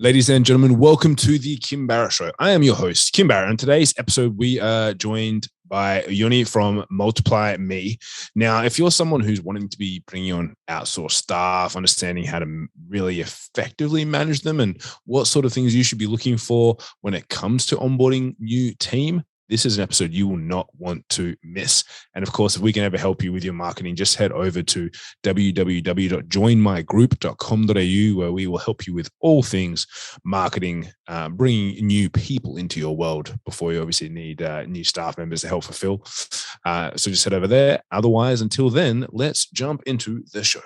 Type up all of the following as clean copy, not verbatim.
Ladies and gentlemen, welcome to the Kim Barrett Show. I am your host, Kim Barrett. In today's episode, we are joined by Yoni from MultiplyMii. Now, if you're someone who's wanting to be bringing on outsourced staff, understanding how to really effectively manage them and what sort of things you should be looking for when it comes to onboarding new team, this is an episode you will not want to miss. And of course, if we can ever help you with your marketing, just head over to www.joinmygroup.com.au, where we will help you with all things marketing, bringing new people into your world before you obviously need new staff members to help fulfill. So just head over there. Otherwise, until then, let's jump into the show.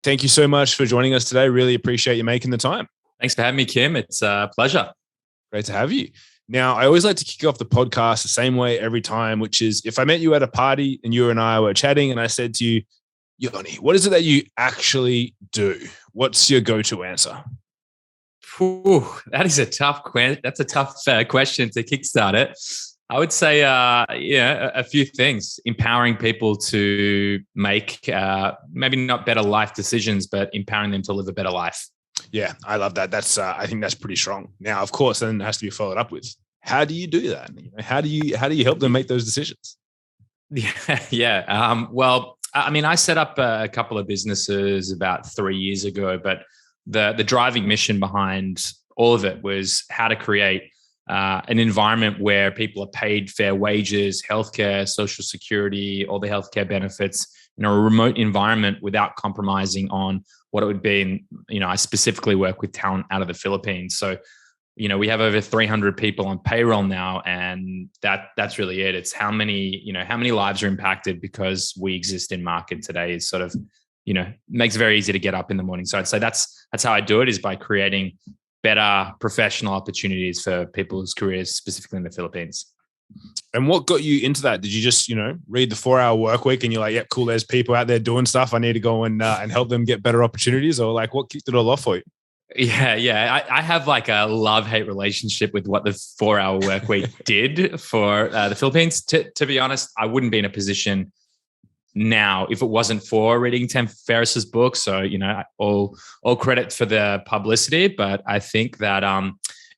Thank you so much for joining us today. Really appreciate you making the time. Thanks for having me, Kim. It's a pleasure. Great to have you. Now, I always like to kick off the podcast the same way every time, which is if I met you at a party and you and I were chatting and I said to you, Yoni, what is it that you actually do? What's your go-to answer? That is a tough question. That's a tough question to kickstart it. I would say, a few things. Empowering people to make maybe not better life decisions, but empowering them to live a better life. Yeah, I love that. That's I think that's pretty strong. Now, of course, then it has to be followed up with how do you do that? How do you help them make those decisions? Well, I mean, I set up a couple of businesses about 3 years ago, but the driving mission behind all of it was how to create an environment where people are paid fair wages, healthcare, social security, all the healthcare benefits in a remote environment without compromising on what it would be. I specifically work with talent out of the Philippines. So, we have over 300 people on payroll now, and that's really it. It's how many lives are impacted because we exist in market today is sort of, makes it very easy to get up in the morning. So I'd say that's how I do it, is by creating better professional opportunities for people's careers, specifically in the Philippines. And what got you into that? Did you just, read the 4-hour work week and you're like, yeah, cool, there's people out there doing stuff. I need to go and help them get better opportunities? Or like, what kicked it all off for you? Yeah. I have like a love-hate relationship with what the 4-hour work week did for the Philippines. To be honest, I wouldn't be in a position now if it wasn't for reading Tim Ferriss's book. So, all credit for the publicity, but I think that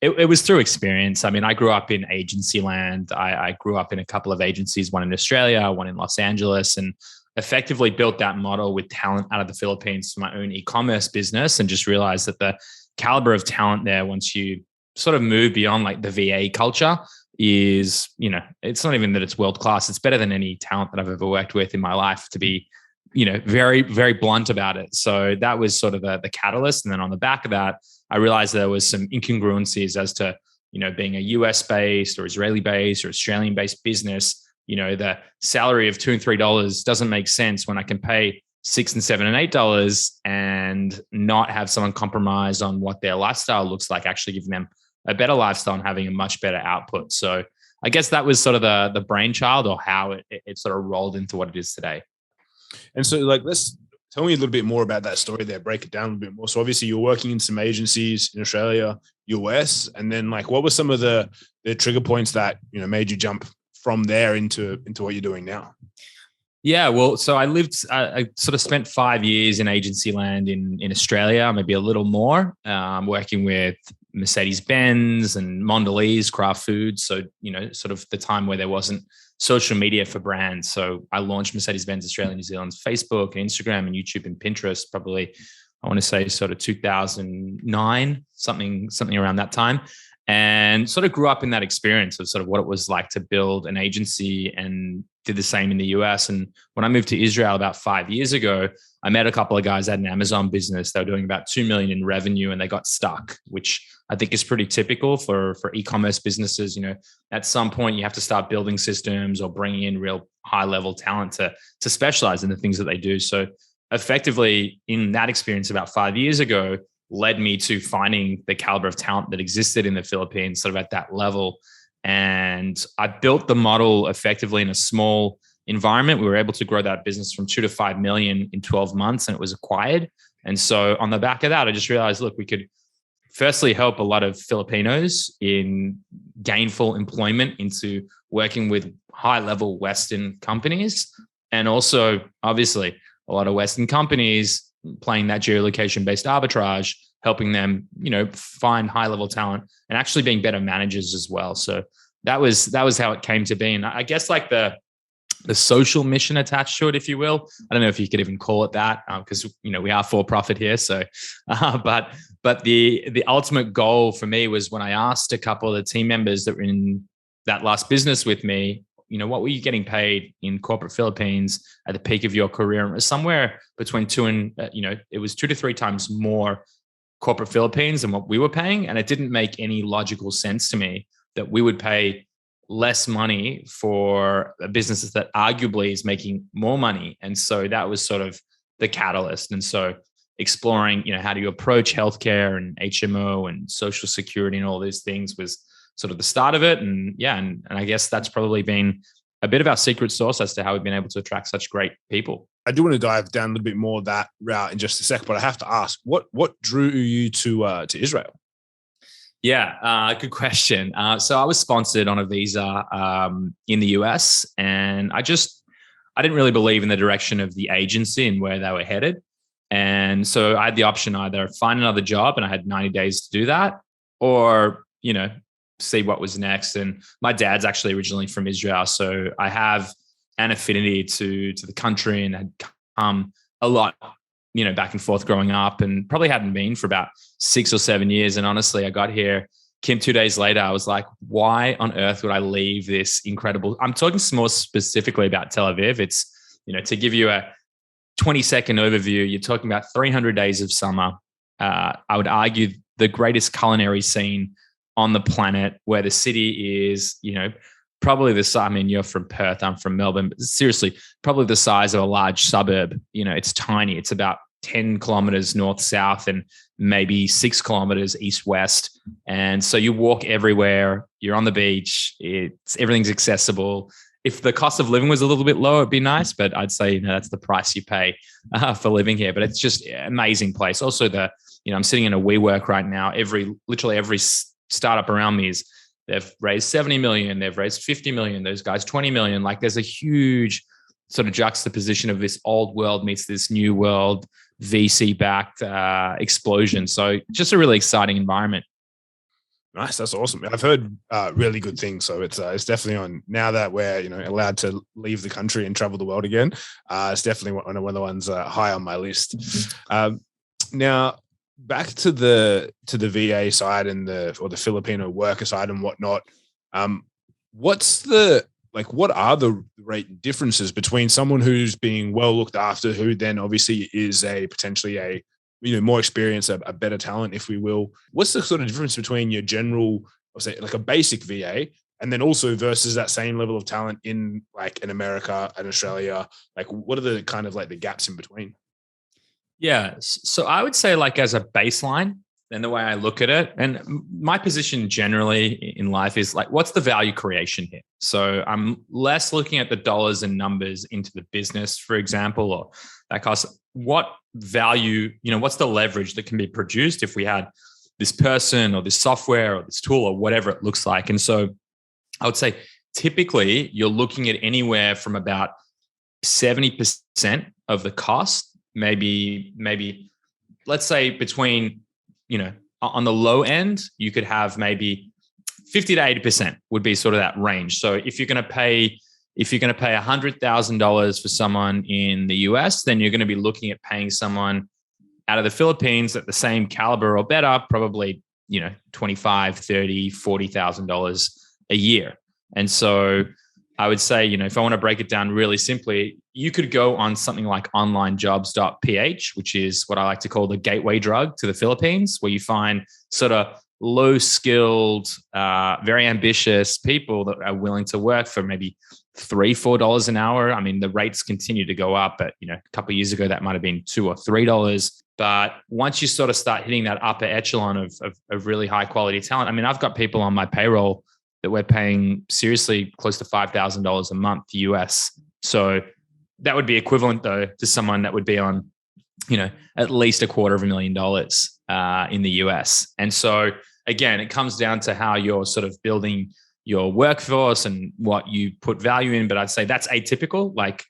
it was through experience. I mean, I grew up in agency land. I grew up in a couple of agencies, one in Australia, one in Los Angeles, and effectively built that model with talent out of the Philippines for my own e-commerce business, and just realized that the caliber of talent there, once you sort of move beyond like the VA culture, is, it's not even that it's world-class. It's better than any talent that I've ever worked with in my life, to be, very, very blunt about it. So that was sort of the catalyst. And then on the back of that, I realized there was some incongruencies as to, being a US-based or Israeli-based or Australian-based business, the salary of $2 and $3 doesn't make sense when I can pay $6 and $7 and $8 and not have someone compromise on what their lifestyle looks like, actually giving them a better lifestyle and having a much better output. So I guess that was sort of the brainchild, or how it sort of rolled into what it is today. And so let's tell me a little bit more about that story there, break it down a bit more. So obviously you're working in some agencies in Australia, US, and then what were some of the trigger points that, made you jump from there into what you're doing now? Yeah, well, so I sort of spent 5 years in agency land in Australia, maybe a little more, working with Mercedes-Benz and Mondelez, Kraft Foods. So, sort of the time where there wasn't social media for brands. So I launched Mercedes-Benz Australia, New Zealand's Facebook and Instagram and YouTube and Pinterest, probably, I want to say sort of 2009, something around that time. And sort of grew up in that experience of sort of what it was like to build an agency, and did the same in the US. And when I moved to Israel about 5 years ago, I met a couple of guys at an Amazon business. They were doing about 2 million in revenue, and they got stuck, which I think is pretty typical for e-commerce businesses. At some point you have to start building systems or bringing in real high level talent to specialize in the things that they do. So effectively, in that experience about 5 years ago, led me to finding the caliber of talent that existed in the Philippines, sort of at that level. And I built the model effectively in a small, environment. We were able to grow that business from 2 to 5 million in 12 months, and it was acquired. And so on the back of that, I just realized, look, we could firstly help a lot of Filipinos in gainful employment into working with high-level Western companies. And also, obviously, a lot of Western companies playing that geolocation-based arbitrage, helping them, find high-level talent and actually being better managers as well. So that was how it came to be. And I guess like the social mission attached to it, if you will. I don't know if you could even call it that, because we are for profit here. So, but the ultimate goal for me was when I asked a couple of the team members that were in that last business with me, what were you getting paid in corporate Philippines at the peak of your career? And it was somewhere between it was 2 to 3 times more corporate Philippines than what we were paying. And it didn't make any logical sense to me that we would pay less money for a business that arguably is making more money. And so that was sort of the catalyst. And so exploring, how do you approach healthcare and HMO and social security and all these things was sort of the start of it. And and I guess that's probably been a bit of our secret sauce as to how we've been able to attract such great people. I do want to dive down a little bit more that route in just a sec, but I have to ask, what drew you to Israel? Yeah, good question. So I was sponsored on a visa in the US, and I didn't really believe in the direction of the agency and where they were headed. And so I had the option either find another job, and I had 90 days to do that, or, see what was next. And my dad's actually originally from Israel, so I have an affinity to the country and had come a lot, back and forth growing up, and probably hadn't been for about 6 or 7 years. And honestly, I got here, Kim, 2 days later, I was like, why on earth would I leave this incredible, I'm talking more specifically about Tel Aviv. It's, to give you a 20-second overview, you're talking about 300 days of summer. I would argue the greatest culinary scene on the planet, where the city is, probably the size. I mean, you're from Perth, I'm from Melbourne, but seriously, probably the size of a large suburb. It's tiny. It's about 10 kilometers north-south and maybe 6 kilometers east-west. And so you walk everywhere. You're on the beach. Everything's accessible. If the cost of living was a little bit lower, it'd be nice, but I'd say that's the price you pay for living here. But it's just an amazing place. Also, I'm sitting in a WeWork right now. Literally every startup around me they've raised 70 million, they've raised 50 million, those guys 20 million. Like, there's a huge sort of juxtaposition of this old world meets this new world VC-backed explosion. So just a really exciting environment. Nice, that's awesome. I've heard really good things, so it's definitely on now that we're allowed to leave the country and travel the world again. It's definitely one of the ones high on my list. Now, back to the VA side and the Filipino worker side and whatnot. What are the rate differences between someone who's being well looked after, who then obviously is potentially a more experienced, a better talent, if we will? What's the sort of difference between your general, I'll say, like a basic VA, and then also versus that same level of talent in America and Australia? Like, what are the kind of the gaps in between? Yeah. So I would say, as a baseline, and the way I look at it, and my position generally in life is what's the value creation here? So I'm less looking at the dollars and numbers into the business, for example, or that cost. What value, what's the leverage that can be produced if we had this person or this software or this tool or whatever it looks like? And so I would say typically you're looking at anywhere from about 70% of the cost. Maybe let's say between, on the low end, you could have maybe 50 to 80% would be sort of that range. So if you're going to pay $100,000 for someone in the US, then you're going to be looking at paying someone out of the Philippines at the same caliber or better, probably, $25,000, $30,000, $40,000 a year. And so I would say, if I want to break it down really simply, you could go on something like onlinejobs.ph, which is what I like to call the gateway drug to the Philippines, where you find sort of low-skilled, very ambitious people that are willing to work for maybe $3, $4 an hour. I mean, the rates continue to go up, but a couple of years ago, that might have been $2 or $3. But once you sort of start hitting that upper echelon of really high quality talent, I mean, I've got people on my payroll that we're paying seriously close to $5,000 a month US So that would be equivalent though to someone that would be on, at least $250,000 in the US. And so again, it comes down to how you're sort of building your workforce and what you put value in. But I'd say that's atypical. Like,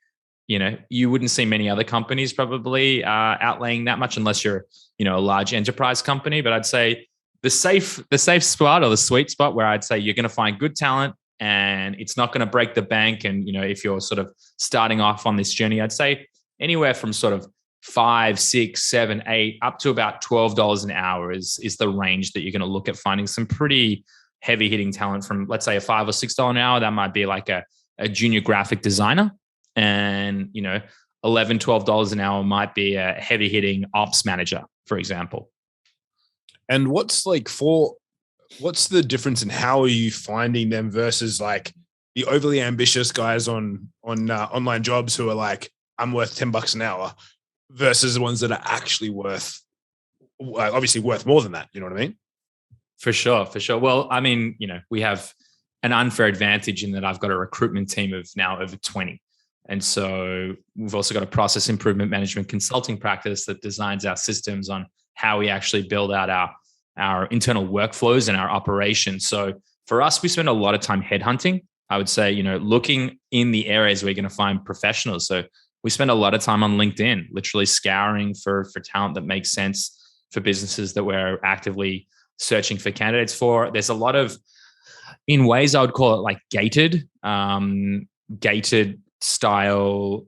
you wouldn't see many other companies probably outlaying that much unless you're, a large enterprise company. But I'd say the safe spot or the sweet spot where I'd say you're going to find good talent and it's not going to break the bank. And, if you're sort of starting off on this journey, I'd say anywhere from sort of $5, $6, $7, $8 up to about $12 an hour is the range that you're going to look at finding some pretty heavy hitting talent from, let's say, a $5 or $6 an hour. That might be like a junior graphic designer. And, $11, $12 an hour might be a heavy hitting ops manager, for example. And what's the difference in how are you finding them versus like the overly ambitious guys on online jobs who are like, I'm worth $10 an hour versus the ones that are actually obviously worth more than that. You know what I mean? For sure. Well, I mean, we have an unfair advantage in that I've got a recruitment team of now over 20. And so we've also got a process improvement management consulting practice that designs our systems on how we actually build out our internal workflows and our operations. So for us, we spend a lot of time headhunting. I would say, looking in the areas where you're going to find professionals. So we spend a lot of time on LinkedIn, literally scouring for talent that makes sense for businesses that we're actively searching for candidates for. There's a lot of, in ways I would call it like gated style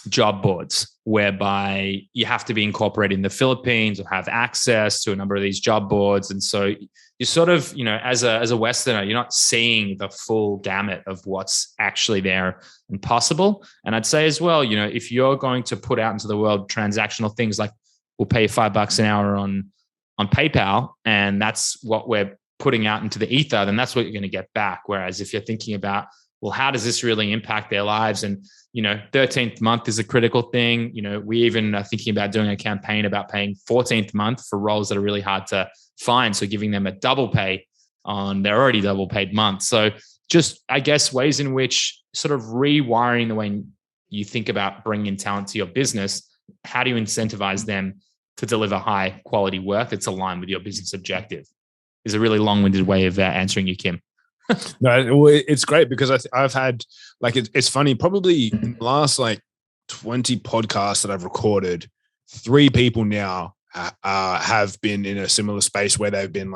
job boards, whereby you have to be incorporated in the Philippines or have access to a number of these job boards. And so you sort of, as a Westerner, you're not seeing the full gamut of what's actually there and possible. And I'd say as well, if you're going to put out into the world transactional things like we'll pay you $5 an hour on PayPal, and that's what we're putting out into the ether, then that's what you're going to get back. Whereas if you're thinking about, well, how does this really impact their lives? And, 13th month is a critical thing. We even are thinking about doing a campaign about paying 14th month for roles that are really hard to find. So giving them a double pay on their already double paid month. So just, I guess, ways in which sort of rewiring the way you think about bringing talent to your business. How do you incentivize them to deliver high quality work that's aligned with your business objective? Is a really long-winded way of answering you, Kim. No, it's great because I've had it's funny, probably in the last 20 podcasts that I've recorded, 3 people now have been in a similar space where they've been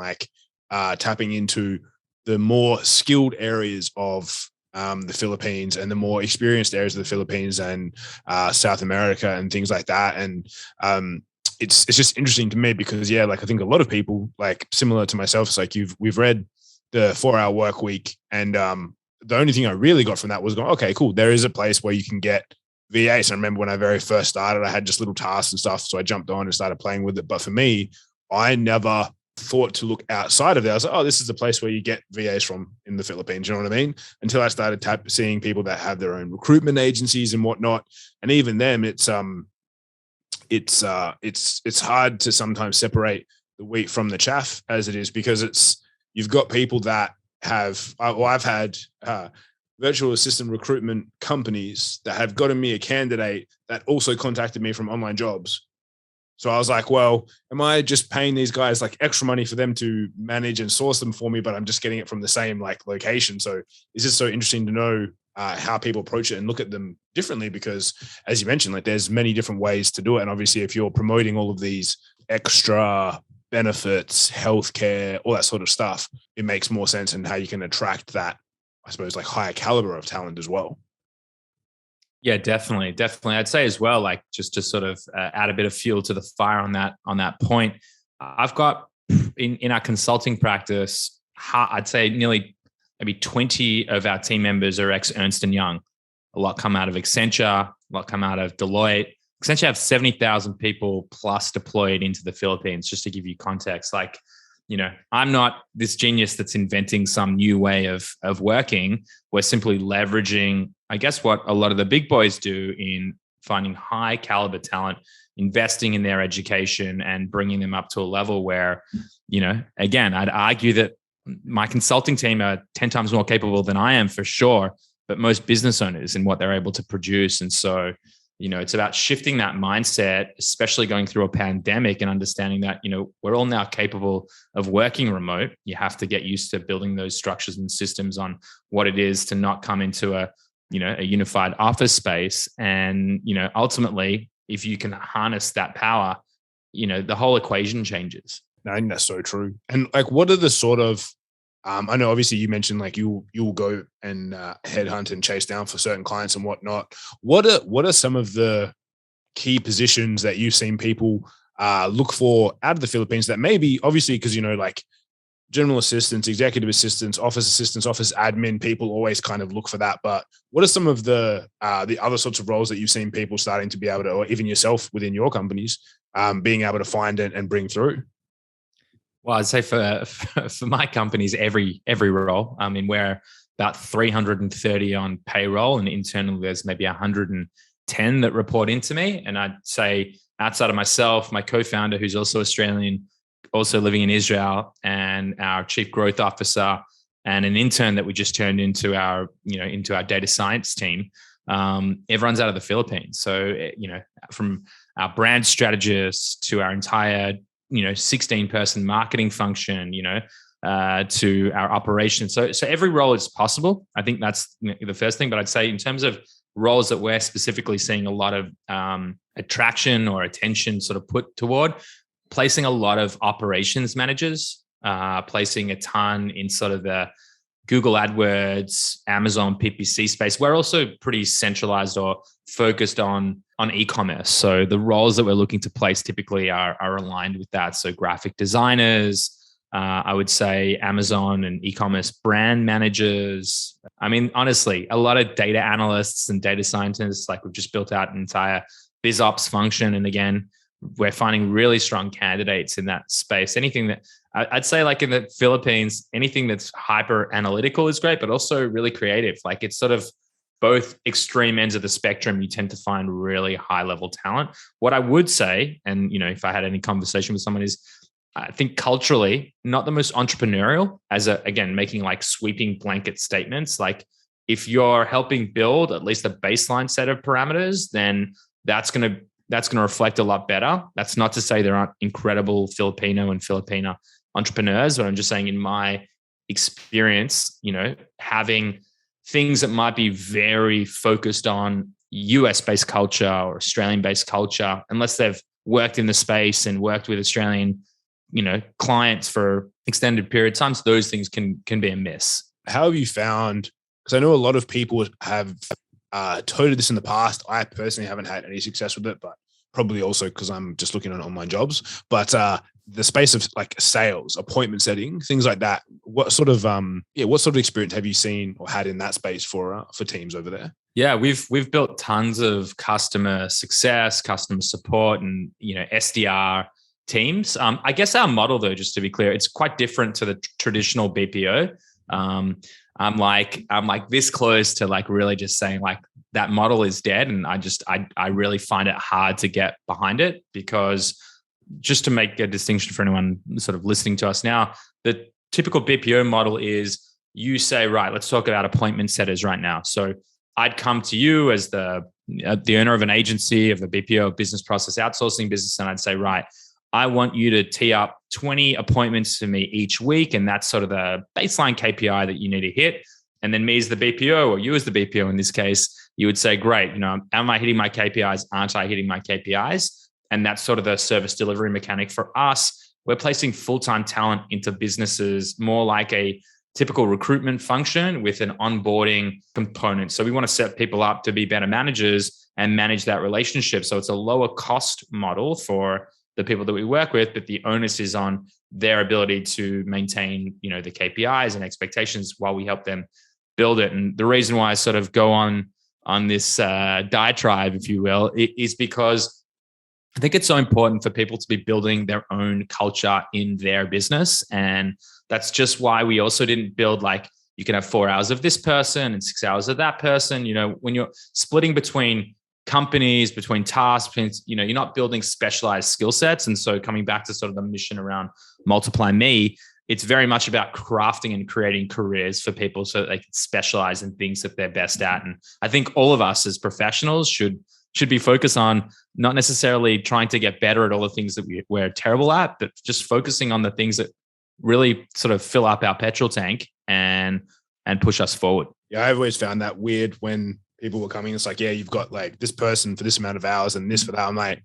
tapping into the more skilled areas of the Philippines and the more experienced areas of the Philippines and South America and things like that. And it's just interesting to me because I think a lot of people similar to myself, it's we've read the 4-hour work week. And the only thing I really got from that was going, okay, cool. There is a place where you can get VAs. I remember when I very first started, I had just little tasks and stuff. So I jumped on and started playing with it. But for me, I never thought to look outside of that. I was like, oh, this is the place where you get VAs from in the Philippines. You know what I mean? Until I started seeing people that have their own recruitment agencies and whatnot. And even them, it's hard to sometimes separate the wheat from the chaff as it is, because you've got people that I've had virtual assistant recruitment companies that have gotten me a candidate that also contacted me from online jobs. So I was like, well, am I just paying these guys extra money for them to manage and source them for me, but I'm just getting it from the same location? So it's just so interesting to know how people approach it and look at them differently, because as you mentioned, there's many different ways to do it. And obviously if you're promoting all of these extra benefits, healthcare, all that sort of stuff, it makes more sense in how you can attract that, I suppose, higher caliber of talent as well. Yeah, definitely. I'd say as well, just to sort of add a bit of fuel to the fire on that point, I've got in our consulting practice, I'd say nearly maybe 20 of our team members are ex-Ernst & Young. A lot come out of Accenture, a lot come out of Deloitte. Accenture have 70,000 people plus deployed into the Philippines, just to give you context. I'm not this genius that's inventing some new way of working. We're simply leveraging, I guess, what a lot of the big boys do in finding high caliber talent, investing in their education and bringing them up to a level where, again, I'd argue that my consulting team are 10 times more capable than I am for sure. but most business owners in what they're able to produce. And so, it's about shifting that mindset, especially going through a pandemic and understanding that, we're all now capable of working remote. You have to get used to building those structures and systems on what it is to not come into a unified office space. And, ultimately, if you can harness that power, the whole equation changes. I think that's so true. And like, what are the sort of, I know obviously you mentioned like you'll go and headhunt and chase down for certain clients and whatnot. What are some of the key positions that you've seen people look for out of the Philippines that maybe obviously because like general assistants, executive assistants, office admin, people always kind of look for that. But what are some of the other sorts of roles that you've seen people starting to be able to, or even yourself within your companies, being able to find and bring through? Well, I'd say for my companies, every role. I mean, we're about 330 on payroll, and internally there's maybe 110 that report into me. And I'd say outside of myself, my co-founder, who's also Australian, also living in Israel, and our chief growth officer, and an intern that we just turned into our data science team. Everyone's out of the Philippines. So, from our brand strategist to our entire 16-person marketing function, to our operations. So every role is possible. I think that's the first thing. But I'd say in terms of roles that we're specifically seeing a lot of attraction or attention sort of put toward, placing a lot of operations managers, placing a ton in sort of the Google AdWords, Amazon PPC space. We're also pretty centralized or focused on e-commerce. So the roles that we're looking to place typically are aligned with that. So graphic designers, I would say Amazon and e-commerce brand managers. I mean, honestly, a lot of data analysts and data scientists, like we've just built out an entire biz ops function. And again, we're finding really strong candidates in that space. Anything that I'd say, like in the Philippines, anything that's hyper analytical is great, but also really creative. Like it's sort of both extreme ends of the spectrum. You tend to find really high level talent. What I would say, and if I had any conversation with someone, is I think culturally not the most entrepreneurial. Again, making like sweeping blanket statements. Like if you're helping build at least a baseline set of parameters, then that's going to reflect a lot better. That's not to say there aren't incredible Filipino and Filipina entrepreneurs, but I'm just saying in my experience, having things that might be very focused on US-based culture or Australian-based culture, unless they've worked in the space and worked with Australian, clients for extended period of times, those things can be a miss. How have you found, because I know a lot of people have toted this in the past. I personally haven't had any success with it, but probably also because I'm just looking at online jobs. But the space of like sales, appointment setting, things like that. What sort of experience have you seen or had in that space for teams over there? Yeah, we've built tons of customer success, customer support, and SDR teams. I guess our model, though, just to be clear, it's quite different to the traditional BPO. I'm like this close to like really just saying like that model is dead. And I really find it hard to get behind it, because just to make a distinction for anyone sort of listening to us now, the typical BPO model is you say, right, let's talk about appointment setters right now. So I'd come to you as the owner of an agency, of a BPO, business process outsourcing business, and I'd say, right, I want you to tee up 20 appointments for me each week. And that's sort of the baseline KPI that you need to hit. And then me as the BPO, or you as the BPO in this case, you would say, great, am I hitting my KPIs? Aren't I hitting my KPIs? And that's sort of the service delivery mechanic for us. We're placing full-time talent into businesses more like a typical recruitment function with an onboarding component. So we want to set people up to be better managers and manage that relationship. So it's a lower cost model for the people that we work with, but the onus is on their ability to maintain, the KPIs and expectations while we help them build it. And the reason why I sort of go on this diatribe, if you will, is because I think it's so important for people to be building their own culture in their business. And that's just why we also didn't build like, you can have 4 hours of this person and 6 hours of that person. When you're splitting between companies, between tasks, you're not building specialized skill sets. And so coming back to sort of the mission around MultiplyMii, it's very much about crafting and creating careers for people so that they can specialize in things that they're best at. And I think all of us as professionals should be focused on not necessarily trying to get better at all the things that we're terrible at, but just focusing on the things that really sort of fill up our petrol tank and push us forward. Yeah, I've always found that weird when people were coming. It's like, yeah, you've got like this person for this amount of hours and this for that. I'm like,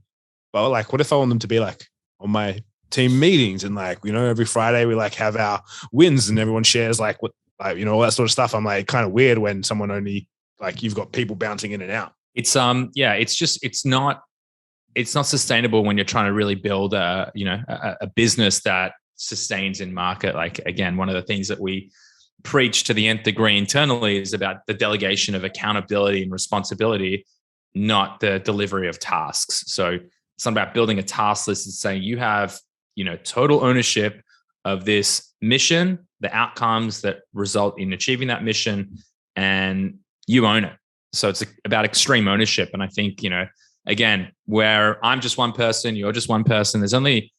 well, like, what if I want them to be like on my team meetings and like, every Friday we like have our wins and everyone shares like what, like, all that sort of stuff. I'm like, kind of weird when someone only like you've got people bouncing in and out. It's it's not sustainable when you're trying to really build a business that sustains in market. Like, again, one of the things that we preach to the nth degree internally is about the delegation of accountability and responsibility, not the delivery of tasks. So it's not about building a task list. It's saying you have, total ownership of this mission, the outcomes that result in achieving that mission, and you own it. So it's about extreme ownership. And I think, again, where I'm just one person, you're just one person, there's only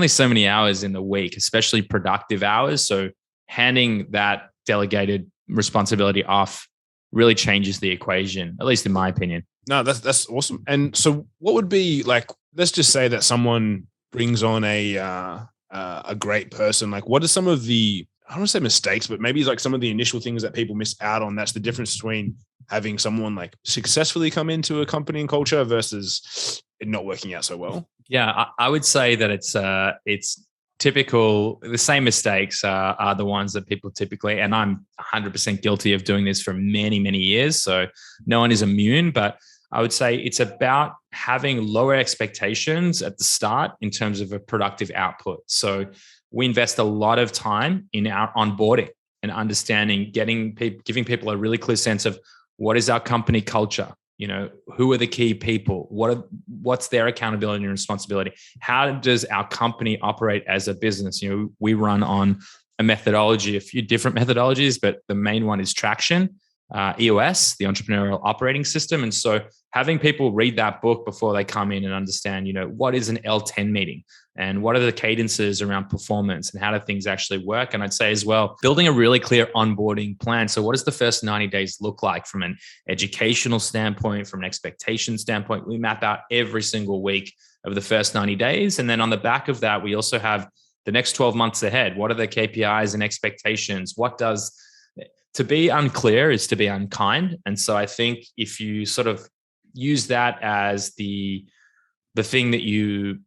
so many hours in the week, especially productive hours. So handing that delegated responsibility off really changes the equation, at least in my opinion. No, that's awesome. And so what would be like, let's just say that someone brings on a great person. Like, what are some of the, I don't want to say mistakes, but maybe it's like some of the initial things that people miss out on. That's the difference between having someone like successfully come into a company and culture versus it not working out so well. Yeah, I would say that it's typical. The same mistakes are the ones that people typically, and I'm 100% guilty of doing this for many, many years. So no one is immune, but I would say it's about having lower expectations at the start in terms of a productive output. So we invest a lot of time in our onboarding and understanding, giving people a really clear sense of what is our company culture. Who are the key people? What's their accountability and responsibility? How does our company operate as a business? We run on a methodology, a few different methodologies, but the main one is Traction, EOS, the Entrepreneurial Operating System. And so having people read that book before they come in and understand, what is an L10 meeting and what are the cadences around performance and how do things actually work? And I'd say as well, building a really clear onboarding plan. So what does the first 90 days look like from an educational standpoint, from an expectation standpoint? We map out every single week of the first 90 days. And then on the back of that, we also have the next 12 months ahead. What are the KPIs and expectations? To be unclear is to be unkind. And so I think if you sort of use that as the thing that you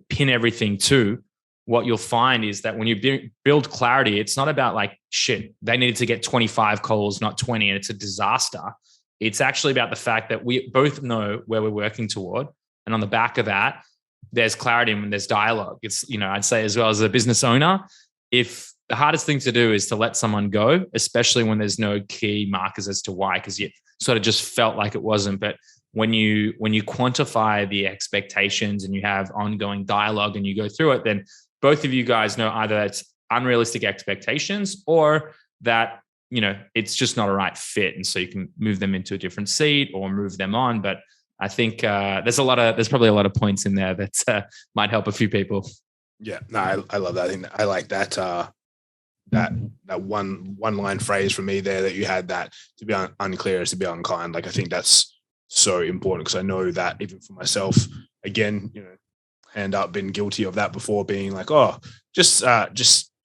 pin everything to, what you'll find is that when you build clarity, it's not about like, shit, they needed to get 25 calls, not 20, and it's a disaster. It's actually about the fact that we both know where we're working toward. And on the back of that, there's clarity and there's dialogue. It's, I'd say as well as a business owner, if the hardest thing to do is to let someone go, especially when there's no key markers as to why, because you sort of just felt like it wasn't. But when you quantify the expectations and you have ongoing dialogue and you go through it, then both of you guys know either it's unrealistic expectations or that, it's just not a right fit. And so you can move them into a different seat or move them on. But I think there's probably a lot of points in there that might help a few people. Yeah, no, I love that. I like that. That one line phrase from me there that you had, that to be unclear is to be unkind. Like, I think that's so important because I know that even for myself, again, hand up, been guilty of that before, being like, oh, just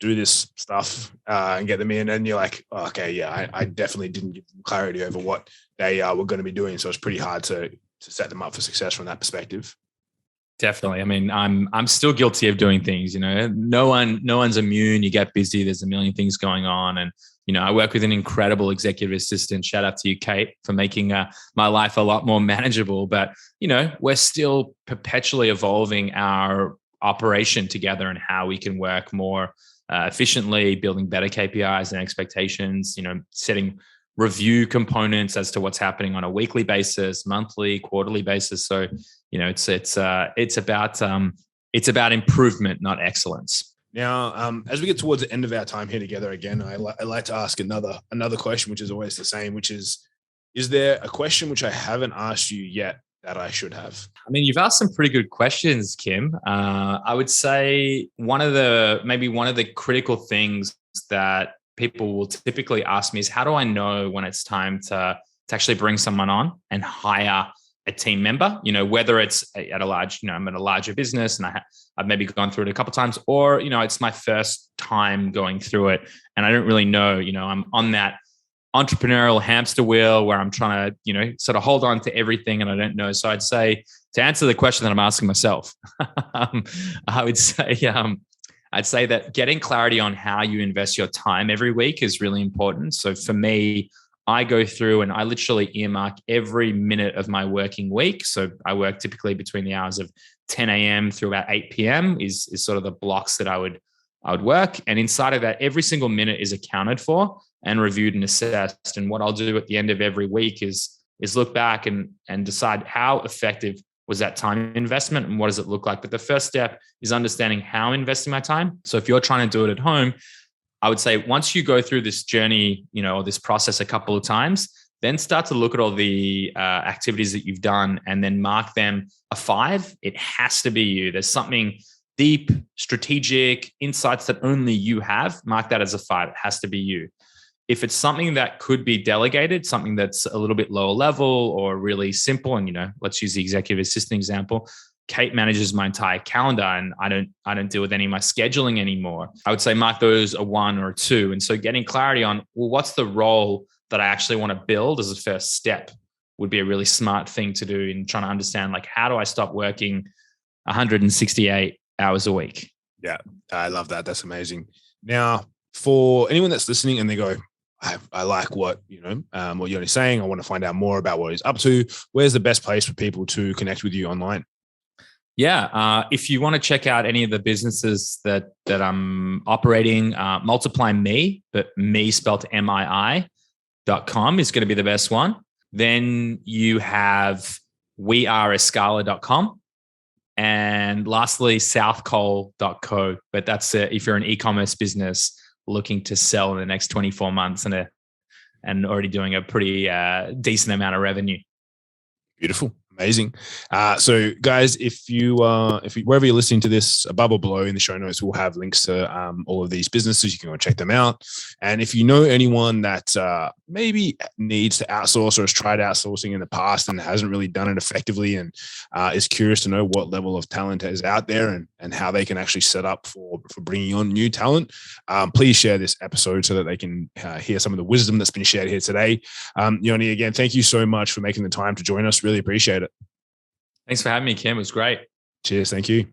do this stuff and get them in. And you're like, oh, okay, yeah, I definitely didn't give them clarity over what they were going to be doing. So it's pretty hard to set them up for success from that perspective. Definitely. I mean, I'm still guilty of doing things, no one's immune. You get busy. There's a million things going on. And, I work with an incredible executive assistant. Shout out to you, Kate, for making my life a lot more manageable. But, we're still perpetually evolving our operation together and how we can work more efficiently, building better KPIs and expectations, setting review components as to what's happening on a weekly basis, monthly, quarterly basis. So, it's about improvement, not excellence. Now, as we get towards the end of our time here together again, I like to ask another question, which is always the same, which is there a question which I haven't asked you yet that I should have? I mean, you've asked some pretty good questions, Kim. I would say one of the critical things that people will typically ask me is, how do I know when it's time to actually bring someone on and hire a team member? Whether it's at a large, I'm at a larger business and I've maybe gone through it a couple of times, or, it's my first time going through it and I don't really know, I'm on that entrepreneurial hamster wheel where I'm trying to, sort of hold on to everything and I don't know. So I'd say, to answer the question that I'm asking myself, I'd say that getting clarity on how you invest your time every week is really important. So for me, I go through and I literally earmark every minute of my working week. So I work typically between the hours of 10 a.m. through about 8 p.m. is sort of the blocks that I would work. And inside of that, every single minute is accounted for and reviewed and assessed. And what I'll do at the end of every week is look back and decide how effective was that time investment and what does it look like. But the first step is understanding how I'm investing my time. So if you're trying to do it at home, I would say once you go through this journey, or this process a couple of times, then start to look at all the activities that you've done and then mark them a 5. It has to be you. There's something deep, strategic insights that only you have. Mark that as a 5. It has to be you. If it's something that could be delegated, something that's a little bit lower level or really simple, and let's use the executive assistant example. Kate manages my entire calendar and I don't deal with any of my scheduling anymore. I would say mark those a 1 or a 2. And so getting clarity on, well, what's the role that I actually want to build as a first step would be a really smart thing to do in trying to understand, like, how do I stop working 168 hours a week? Yeah, I love that. That's amazing. Now, for anyone that's listening and they go, I like what Yoni's saying, I want to find out more about what he's up to, where's the best place for people to connect with you online? Yeah. If you want to check out any of the businesses that I'm operating, MultiplyMii, but me spelled MII.com is going to be the best one. Then you have weareescala.com. And lastly, southcole.co. But that's if you're an e-commerce business looking to sell in the next 24 months and already doing a pretty decent amount of revenue. Beautiful. Amazing. So guys, if you wherever you're listening to this, above or below in the show notes, we'll have links to all of these businesses. You can go check them out. And if you know anyone that maybe needs to outsource or has tried outsourcing in the past and hasn't really done it effectively and is curious to know what level of talent is out there and how they can actually set up for bringing on new talent, please share this episode so that they can hear some of the wisdom that's been shared here today. Yoni, again, thank you so much for making the time to join us. Really appreciate it. Thanks for having me, Kim. It was great. Cheers. Thank you.